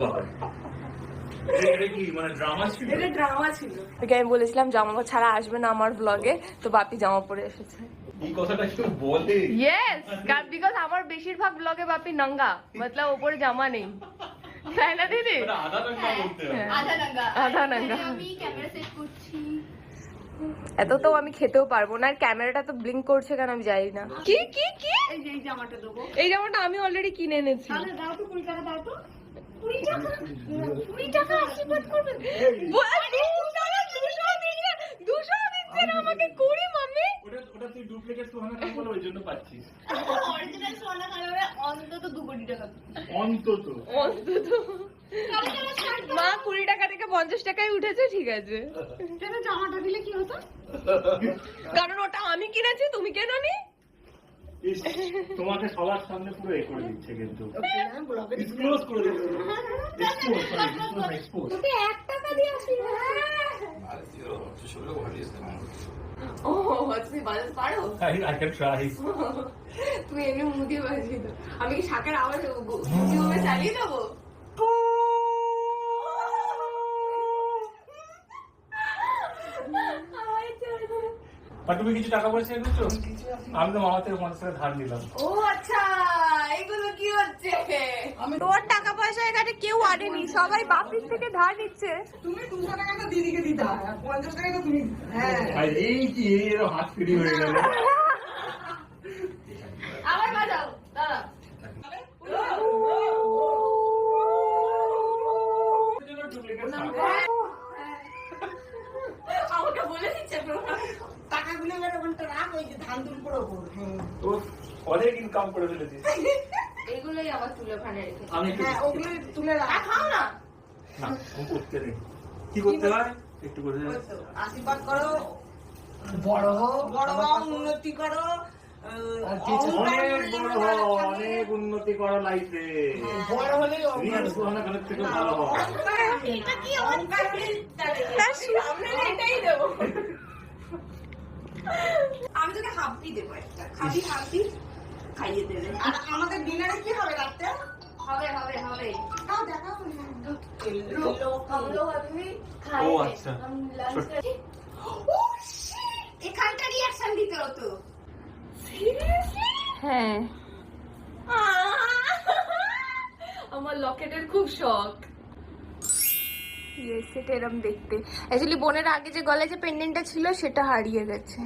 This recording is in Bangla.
আমি বলেছিলাম জামা ছাড়া আসবে না আমার ব্লগে, তো বাপি জামা পরে এসেছে। বিকজ আমার বেশিরভাগ ব্লগে বাপি নঙ্গা, মতলব ওপরে জামা নেই, তাই না দিদি? আধা নঙ্গা। এত তো আমি খেতেও পারবো না, আর ক্যামেরাটা তো ব্লিঙ্ক করছে কেন আমি জানি না। কি কি কি এই জামাটা দেবো? এই জামাটা আমি অলরেডি কিনে এনেছি। দাও তো 20 টাকা দাও তো। 20 টাকা 20 টাকা আশীর্বাদ করবেন। 200 দিচ্ছে না আমাকে 20 মাম্মি। ওটা তুই ডুপ্লিকেট সোনা কালো বলে ওই জন্য পাচ্ছিস। অরিজিনাল সোনা কালোরে অন্তত 2 কোটি টাকা। অন্তত মা 20 টাকা থেকে 50 টাকায় উঠেছে, ঠিক আছে। কেন জামাটা দিলে কি হতো? কারণ ওটা আমি কিনেছি, তুমি কেননি। তোমাকে সবার সামনে পুরো এ করে দিচ্ছে, কিন্তু এক্সপোজ করে দিচ্ছে। এক্সপোজ তুই 1 টাকা দিয়ে আসিস। ও তুমি বাজাজ পারো? I can try. তুমি এমনি মুদি বাজিয়ে দাও, আমি কি শাকের আওয়াজ ইউটিউবে চালিয়ে দেবো? আর তুমি কিছু টাকা পয়সা এনেছো? আমি তো মামা থেকে 50 টাকা ধার নিলাম। ও আচ্ছা, এগুলো কি হচ্ছে? তোর টাকা পয়সা এখানে কেউ আনেনি, সবাই বাপির থেকে ধার নিচ্ছে। তুমি 200 টাকা তো দিদিকে দিতে হয়, 50 টাকা তো তুমি। হ্যাঁ আর এই কি এর হাত ফ্রি হয়ে গেল। আবার বাজাও দাদা। আমাকে বলে দিচ্ছে টাকাগুলো এবার ওখানটা রাখ, ওই যে ধান তুল করে ওপর। তো অনেক ইনকাম করে ফেলেছিস। এইগুলোই আবার তুলে ওখানে রেখে। আমি হ্যাঁ ওগুলো তুলে রাখ। খাও না। না ও করতে নেই। কি করতে হয় একটু করে আশীর্বাদ করো, বড় হও, উন্নতি করো, অনেক উন্নতি করো লাইফে। বড় হলে সোনা কালের থেকে ভালো হও। এটা কি অহংকার? সামনে এটাই দেবো। আমি তোকে হাফি দেবো, একটা খাবি হাফি খাইয়ে দেবে। আর আমাদের ডিনারে কি হবে রাতে? হবে হবে হবে। তাও দেখাও ও আচ্ছা। এখানটা রিঅ্যাকশন দিতে হতো। হ্যাঁ আমার লকেটের খুব শখ। সেটা এরম দেখতে। অ্যাকচুয়ালি বোনের আগে যে গলায় যে পেন্ডেন্টটা ছিল সেটা হারিয়ে গেছে।